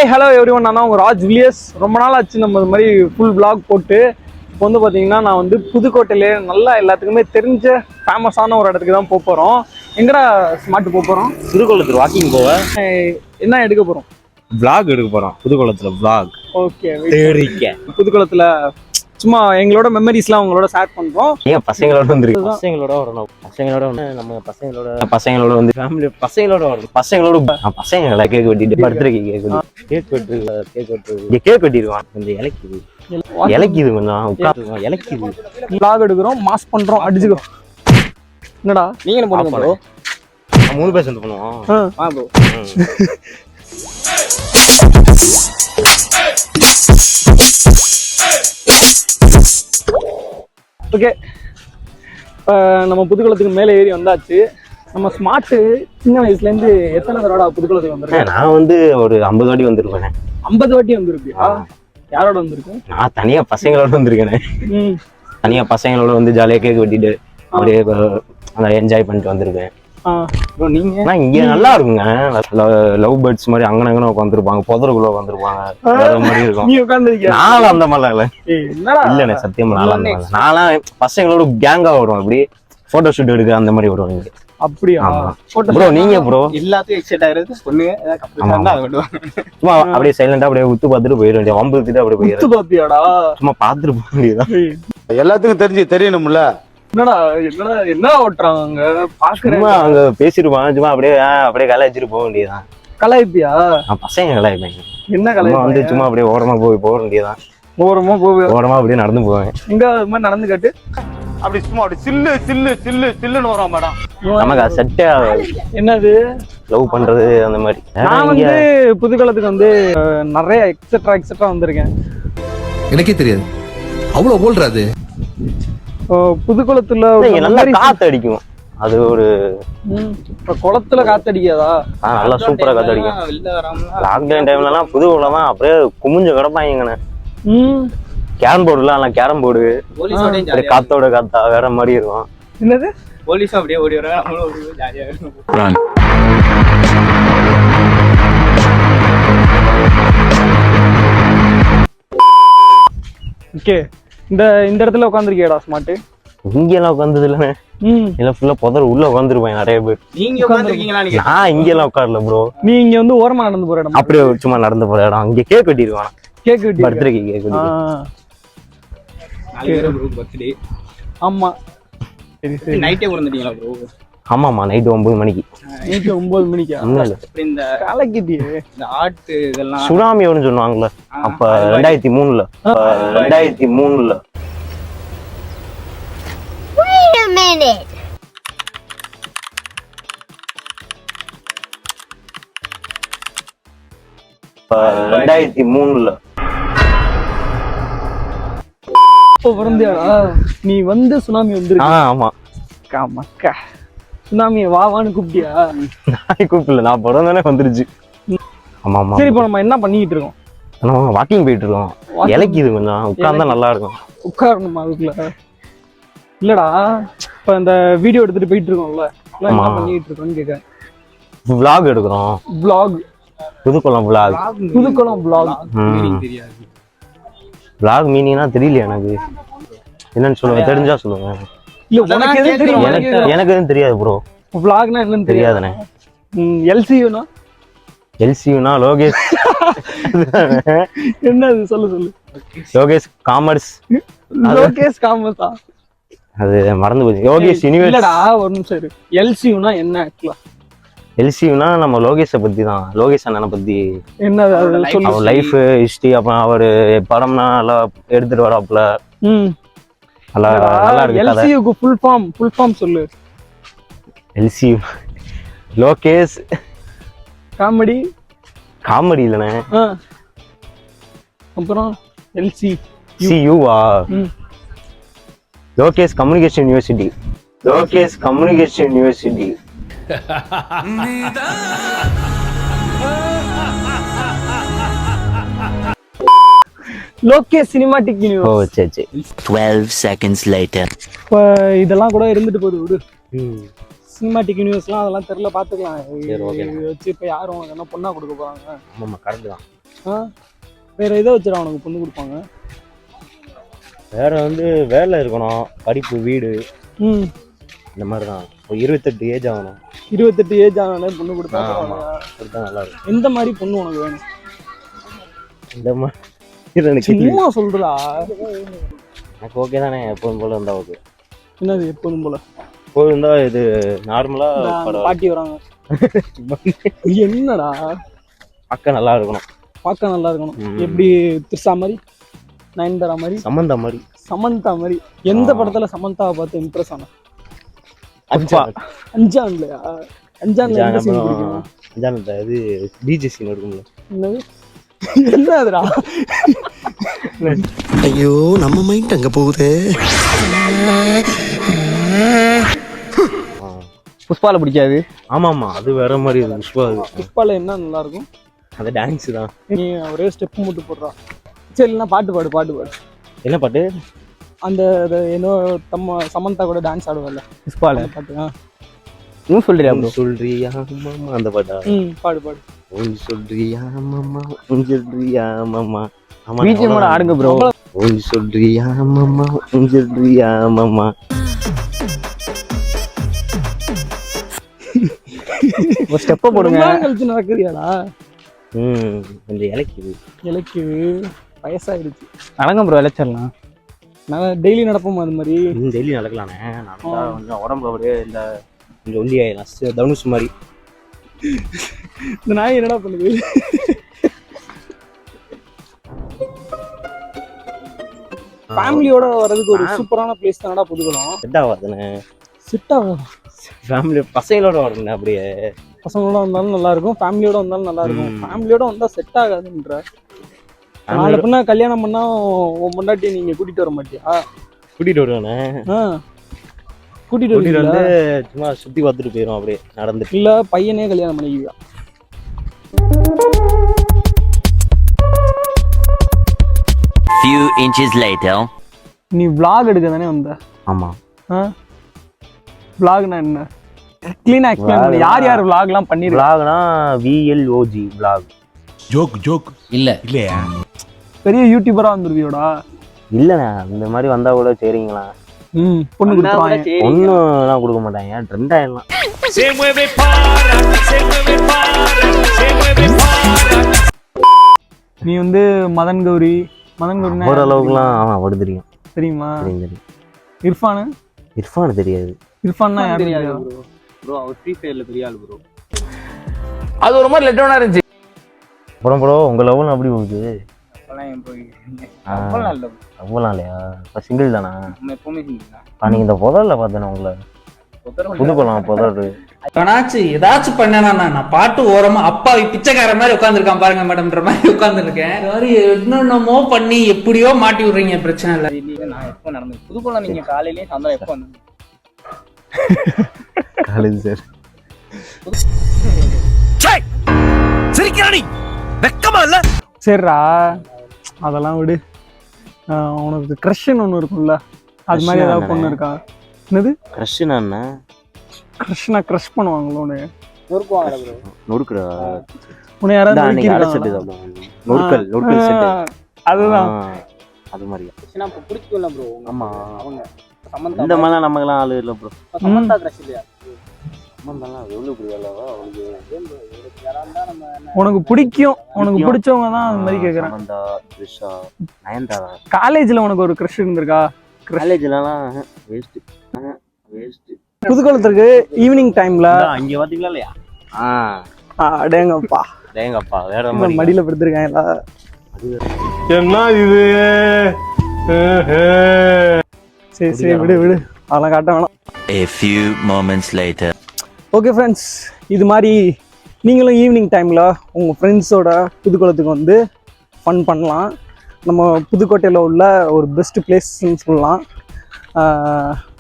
Hi hello everyone, நான் உங்கள் Raj Villiers. ரொம்ப நாள் ஆச்சு நம்ம இது மாதிரி ஃபுல் vlog போட்டு. இப்போ வந்து பார்த்தீங்கன்னா நான் வந்து புதுக்கோட்டையிலே நல்லா எல்லாத்துக்குமே தெரிஞ்ச ஃபேமஸான ஒரு இடத்துக்கு தான் போகிறோம். எங்கடா ஸ்மார்ட் போகிறோம்? புதுக்கோளத்தில் வாக்கிங் போக என்ன எடுக்க போகிறோம்? vlog எடுக்க போகிறோம். புதுக்கோளத்தில் vlog. ஓகே, புதுக்கோளத்தில் சும்மா எங்களோட மெமரிஸ்லாம் அவங்களோட ஷேர் பண்ணுறோம். ஏன் பசங்களோட வந்துருக்கு? பசங்களோட வரணும். பசங்களோட வந்து நம்ம பசங்களோட வந்து ஃபேமிலி பசங்களோட வரணும். பசங்களோட பசங்களை கேக் வெட்டிட்டு பர்த்டேக்கு கேக் வெட்டிடுவான். கொஞ்சம் இலக்கிது கொஞ்சம் உட்காந்து இலக்கிது. vlog எடுக்கிறோம், மாஸ் பண்ணுறோம், அடிச்சுக்கோ. என்னடா நீங்களும் போடுங்க ப்ரோ. 3 பேர் சேர்ந்து பண்ணுவோம். ஆ ப்ரோ. ஓகே, இப்போ நம்ம புதுக்குளத்துக்கு மேலே ஏறி வந்தாச்சு. நம்ம ஸ்மார்ட்டு சின்ன வயசுலேருந்து எத்தனை தடவை புதுக்குளத்துக்கு வந்திருக்கேன்? நான் வந்து ஒரு 50 வாட்டி வந்திருப்பேன். 50 வாட்டி வந்திருப்பியா? யாரோட வந்திருக்கேன்? நான் தனியாக பசங்களோட வந்திருக்கேன். தனியாக பசங்களோட வந்து ஜாலியாக கேக் வெட்டிட்டு அப்படியே அந்த என்ஜாய் பண்ணிட்டு வந்திருக்கேன். நீங்க இங்க நல்லா இருக்குங்க. லவ் பேர்ட்ஸ் மாதிரி அங்கன உட்காந்துருப்பாங்க, புதருக்குள்ள உட்காந்துருப்பாங்க, மாதிரி இருக்கும். நீ உட்காந்துருக்கியா? நானும் அந்த மாதிரிலாம் இல்ல சத்தியமா நான்லாம் பசங்களோட கேங்கா வருவோம். அப்படி போட்டோ ஷூட் எடுக்க அந்த மாதிரி வருவாங்க. அப்படியா ப்ரோ? நீங்க ப்ரோ எல்லாத்தையும் எக்ஸைட் ஆயிருக்கு பொண்ணுங்க. சும்மா அப்படியே சைலண்டா அப்படியே உத்து பார்த்துட்டு போயிட வேண்டிய, வம்பு எடுத்துட்டு அப்படியே போயிடும். பாத்தியாடா? சும்மா பார்த்துட்டு போக வேண்டியதான். எல்லாத்துக்கும் தெரியணும்ல. என்னடா என்ன ஓட்டுறாங்க பாக்குறேன். அங்க பேசிருப்பாங்க, சும்மா அப்படியே கலாய்ச்சிட்டு போக வேண்டியதான். கலாய்ப்பியா? பசங்க கலாய்ப்பேன். என்ன கலாய் வந்து சும்மா அப்படியே ஓரமா போக வேண்டியதான். ஓரமா அப்படியே நடந்து போவேன். எங்க அது மாதிரி நடந்து காட்டு. அப்படி சும்மா அப்படி சில்லுன்னு வரோம் மேடம். நமக்கு அது செட்டே ஆகாது. என்னது லவ் பண்றது அந்த மாதிரி. நான் வந்து புதுக்கோளத்துக்கு வந்து நிறைய எக்ஸெட்ரா வந்திருக்கேன். எனக்கே தெரியாது, அவ்வளவு போல்றாது. புதுக்குளத்துல நல்லா காத்து அடிக்கும். அது ஒரு குளத்துல காத்தடிக்காதா? நல்லா சூப்பரா காத்தடிக்கும். லாக்டவுன் டைம்லலாம் புதுக்குளம் தான் அப்படியே குமிஞ்சு கிடப்பாங்க. கேரம் போர்டுலாம் கேரம் போர்டு காத்தோட காத்தா வேற மாதிரி இருக்கும். என்னது போலீஸும் அப்படியே ஓடி வராங்க. ஜாலியா இருக்கும். ஓகே, இந்த இடத்துல உட்காந்துருக்கியாடா ஸ்மார்ட்? இங்கெல்லாம் உட்காந்தது இல்ல. இல்ல ஃபுல்லா புதர் உள்ள உட்காந்துருப்பாங்க நிறைய பேர். நீங்க உட்காந்துருக்கீங்களா? நான் இங்கெல்லாம் உட்காரல ப்ரோ. நீ இங்க வந்து ஓரமா நடந்து போற இடம்? அப்படியே சும்மா நடந்து போற இடம். இங்க கேக் வெட்டிடுவான். கேக் வெட்டி பர்த்டேக்கு கேக் வெட்டி. பர்த்டே. ஆமா, சரி நைட்டே வந்துட்டீங்களா ப்ரோ? ஆமாமா, நைட் 9 மணிக்கு. நைட் 9 மணிக்கா? இந்த கலக்கிட்டியே. இந்த ஆட்டு இதெல்லாம் சுனாமி ஒன்று சொன்னாங்கல்ல அப்ப 2003ல. 2003ல Wait a minute. நீ வந்து சுனாமி வந்துருக்கு? ஆமா மக்கா, சுனாமி வான்னு கூப்பிட்டியா? நான் கூப்பிடல, நான் பிறந்தானே வந்துருச்சு. ஆமா ஆமா. சரி, இப்போ நம்ம என்ன பண்ணிட்டு இருக்கோம்? நம்ம வாக்கிங் போயிட்டு இருக்கோம். இலக்கிது கொஞ்சம் உட்கார்ந்தா நல்லா இருக்கும். உட்காரணுமா அதுக்குள்ள? இல்லடா, இப்ப இந்த வீடியோ எடுத்துட்டு போயிட்டு இருக்கோம்ல, என்ன பண்ணிட்டு இருக்கோம்னு கேக்குறேன். vlog எடுக்கிறோம். vlog Pudukulam vlog. Pudukulam vlog தெரியாது. vlog மீனிங்னா தெரியல எனக்கு. என்னன்னு சொல்லுங்க, தெரிஞ்சா சொல்லுங்க. இல்ல உனக்கு எது தெரியும்? எனக்கு எதுவும் தெரியாது ப்ரோ. vlogனா என்னன்னு தெரியாதுனே. LCUனா? LCUனா லோகேஷ். என்னது சொல்லு. லோகேஷ் காமர்ஸ். லோகேஷ் காமர்ஸா? அது மறந்து போச்சு. யோகேஷ் யூனிவர்ஸ். இல்லடா, ஒரு நிமிஷம் இரு. LCUனா என்ன ஆக்சுவலா? LCUனா நம்ம லோகேஷை பத்தி தான். லோகேஷ் அண்ணனை பத்தி. என்னது அது சொல்லு. அவர் லைஃப் ஹிஸ்டரி, அப்புறம் அவரு படம்னா நல்லா எடுத்துட்டு வராப்ல. நல்லா இருக்கு. LCUக்கு ஃபுல் ஃபார்ம் சொல்லு. LCU லோகேஷ் காமெடி இல்லனே. அப்புறம் LCUவா? Lokesh communication university. Lokesh communication university. Lokesh cinematic universe. ஓ சரி. 12 seconds later. இப்போ இதெல்லாம் கூட இருந்துட்டு போகுது விடு. சினிமாட்டிக் யூனிவர்ஸ்லாம் அதெல்லாம் தெரியல, பார்த்துக்கலாம். வச்சு இப்போ யாரும் என்ன பொண்ணா கொடுக்க போறாங்க? ஆமாம் கரெக்ட் தான். வேற எதை வச்சுடா உனக்கு பொண்ணு கொடுப்பாங்க? வேற வந்து வேலை இருக்கணும், படிப்பு, வீடு, ம், இந்த மாதிரி தான். ஒரு 28 ஏஜ் ஆகணும். 28 ஏஜ் ஆனாலே பொண்ணு கொடுத்தா கொடுத்தா நல்லா இருக்கும். எந்த மாதிரி பொண்ணு உனக்கு வேணும்? இந்த மாதிரி எனக்கு சும்மா சொல்றா. எனக்கு ஓகே தானே, எப்போதும் போல இருந்தா ஓகே. என்னது எப்போதும் போல? எப்போதும் இருந்தா இது நார்மலா பாட்டி வராங்க. என்னடா பார்க்க நல்லா இருக்கணும். பார்க்க நல்லா இருக்கணும். எப்படி திரிஷா மாதிரி, நயன்தாரா மாதிரி, சமந்தா மாதிரி, சமந்தா மாதிரி? எந்த படத்துல சமந்தாவை பார்த்து இம்ப்ரெஸ் ஆன? அஞ்சான்லையா? அஞ்சான்ல எந்த சீன் பிடிக்கும்? அஞ்சான்ல இது டிஜே சீன் இருக்கும்ல. என்னது என்னதுடா? ஐயோ நம்ம மைண்ட் அங்க போகுதே. புஷ்பால பிடிக்காது? ஆமாமா, அது வேற மாதிரி இருக்கு. புஷ்பா புஷ்பால என்ன நல்லா இருக்கும்? அந்த டான்ஸ் தான். நீ ஒரே ஸ்டெப் மட்டும் போடுறா. சரி, இல்லைன்னா பாட்டு பாடு. என்ன பாட்டு? அந்த ஏதோ சமந்தா கூட டான்ஸ் ஆடுவார்ல புஷ்பால பாட்டு. இன்னும் சொல்றியா மாமா? அந்த பாட்டா? பாடு. ஓன் சொல்றியா மாமா, ஓன் சொல்றியா மாமா. பிஜிஎம்மோட ஆடுங்க ப்ரோ. ஓன் சொல்றியா மாமா, ஓன் சொல்றியா மாமா. ஒரு ஸ்டெப்ப போடுங்க. கழிச்சு நடக்குறியாடா? கொஞ்சம் இலக்கு வயசாயிடுச்சு. நடங்க ப்ரோ, இழைச்சிடலாம். நான் டெய்லி நடப்போம் அது மாதிரி. டெய்லி நடக்கலானே. நடந்தா கொஞ்சம் உடம்பு அப்படியே இந்த கொஞ்சம் ஒல்லியாயிடும். தனுஷ் மாதிரி. இந்த நாய் என்னடா பண்ணுது? ஃபேமிலியோட வர்றதுக்கு ஒரு சூப்பரான பிளேஸ் தானடா புதுக்குளம். செட் ஆகாதுண்ணே. செட் ஆகும். ஃபேமிலி பசங்களோட வரணுண்ணே. அப்படியே பசங்களோட வந்தாலும் நல்லா இருக்கும், ஃபேமிலியோட வந்தாலும் நல்லா இருக்கும். ஃபேமிலியோட வந்தா செட் ஆகாதுன்ற. நாளை பின்னா கல்யாணம் பண்ணா உன் பொண்டாட்டி நீங்க கூட்டிட்டு வர மாட்டியா? கூட்டிட்டு வருவானே. கூட்டிட்டு வந்து சும்மா சுத்தி பார்த்துட்டு போயிடும் அப்படியே நடந்து. இல்ல பையனே கல்யாணம் பண்ணிக்குவியா? Few inches later. நீ vlog எடுக்க தானே வந்த? ஆமா. vlogனா என்ன? க்ளீனா எக்ஸ்பிளைன் பண்ணு. யார் vlogலாம் பண்ணிருக்கா? vlogனா VLOG vlog. ஜோக் இல்லையா? பெரிய யூடியூபரா வந்துருவியோடா? இல்லண்ணே, இந்த மாதிரி வந்தா கூட சரிங்களா? பொண்ணு கொடுப்பாங்க. ஒண்ணுலாம் கொடுக்க மாட்டாங்க, ட்ரெண்ட் ஆயிடலாம். நீ வந்து மதன் கௌரி ஓரளவுக்குலாம் அவன் தெரியும். தெரியுமா? தெரியும். இர்ஃபான் தெரியாது. இர்ஃபான்னா யாரும் தெரியாது ப்ரோ. அவர் ஃப்ரீ ஃபயர்ல பெரிய ஆள் ப்ரோ. அது ஒரு மாதிரி லெட்டோனா இருந்துச்சு. ப்ரோ உங்க லவ்ல அப்படி போகுது? அவ்வளோ இல்லையா? இப்போ சிங்கிள் தானா? எப்பவுமே சிங்கிள் தான். நீங்க இந்த புதர்ல பார்த்தேன் உங்களை. புதுக்குளம் புதர். ஏதாச்சும் பண்ணேனா? நான் பாட்டு ஓரமா அப்பாவி பிச்சைக்கார மாதிரி உட்காந்துருக்கான் பாருங்க மேடம்ன்ற மாதிரி உட்காந்துருக்கேன். என்னென்னமோ பண்ணி எப்படியோ மாட்டி விடுறீங்க. பிரச்சனை இல்லை. நான் எப்போ நடந்தது புதுக்குளம்? நீங்க காலையிலேயே சாயந்தரம் எப்போ வந்தீங்க? College sir. சரிடா, அதெல்லாம் விடு. உனக்கு க்ரஷ்ன்னு ஒன்று இருக்கும்ல, அது மாதிரி ஏதாவது பொண்ணு இருக்கா? என்னது க்ரஷ்னா? என்ன க்ரஷ்னா? Crush பண்ணுவாங்களோன்னு நொறுக்குவாங்க bro. நொறுக்குறா? உன்னை யாராவது அதுதான் அது மாதிரி பிடிக்கல ப்ரோ. ஆமா, அவங்க சமந்தா இந்த மாதிரிலாம் நமக்கெல்லாம் ஆளு இல்லை ப்ரோ. சமந்தா க்ரஷ் இல்லையா? சமந்தாலாம் எவ்வளோ பிடிக்கலவா அவளுக்கு? உனக்கு பிடிக்கும், உனக்கு பிடிச்சவங்க தான் அது மாதிரி கேட்குறேன். சமந்தா, த்ரிஷா, நயன்தாரா. காலேஜில் உனக்கு ஒரு க்ரஷ் இருந்திருக்கா? காலேஜ்லலாம் வேஸ்ட். புதுக்குளத்துக்கு ஈவினிங் டைம்ல அங்கே பார்த்தீங்களா இல்லையா? அடேங்கப்பா வேற மடியில படுத்திருக்காங்களா? என்ன இது? சரி விடு, அதெல்லாம் காட்ட வேணாம். A few moments later. Okay friends, இது மாதிரி நீங்களும் ஈவினிங் டைமில் உங்கள் ஃப்ரெண்ட்ஸோட புதுக்குளத்துக்கு வந்து ஃபன் பண்ணலாம். நம்ம புதுக்கோட்டையில் உள்ள ஒரு பெஸ்ட்டு பிளேஸ்ன்னு சொல்லலாம்.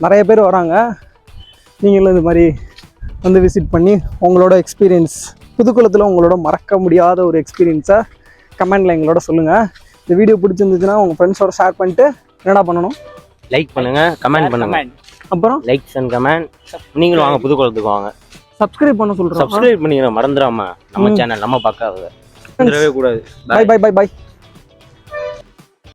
நிறைய பேர் வராங்க. நீங்களும் இது மாதிரி வந்து விசிட் பண்ணி உங்களோட எக்ஸ்பீரியன்ஸ், புதுக்குளத்தில் உங்களோட மறக்க முடியாத ஒரு எக்ஸ்பீரியன்ஸை கமெண்டில் எங்களோட சொல்லுங்கள். இந்த வீடியோ பிடிச்சிருந்துச்சுன்னா உங்கள் ஃப்ரெண்ட்ஸோட ஷேர் பண்ணிட்டு என்னடா பண்ணணும்? லைக் பண்ணுங்க, கமெண்ட் பண்ணுங்க. அப்புறம் லைக்ஸ் அண்ட் கமெண்ட். நீங்களும் வாங்க புதுக்குளத்துக்கு வாங்க. சப்ஸ்கிரைப் பண்ண சொல்கிறோம். சப்ஸ்கிரைப் பண்ணிக்கிறோம் மறந்துடாம. நம்ம சேனல் நம்ம பார்க்காத. கூடாது பை பை பை பை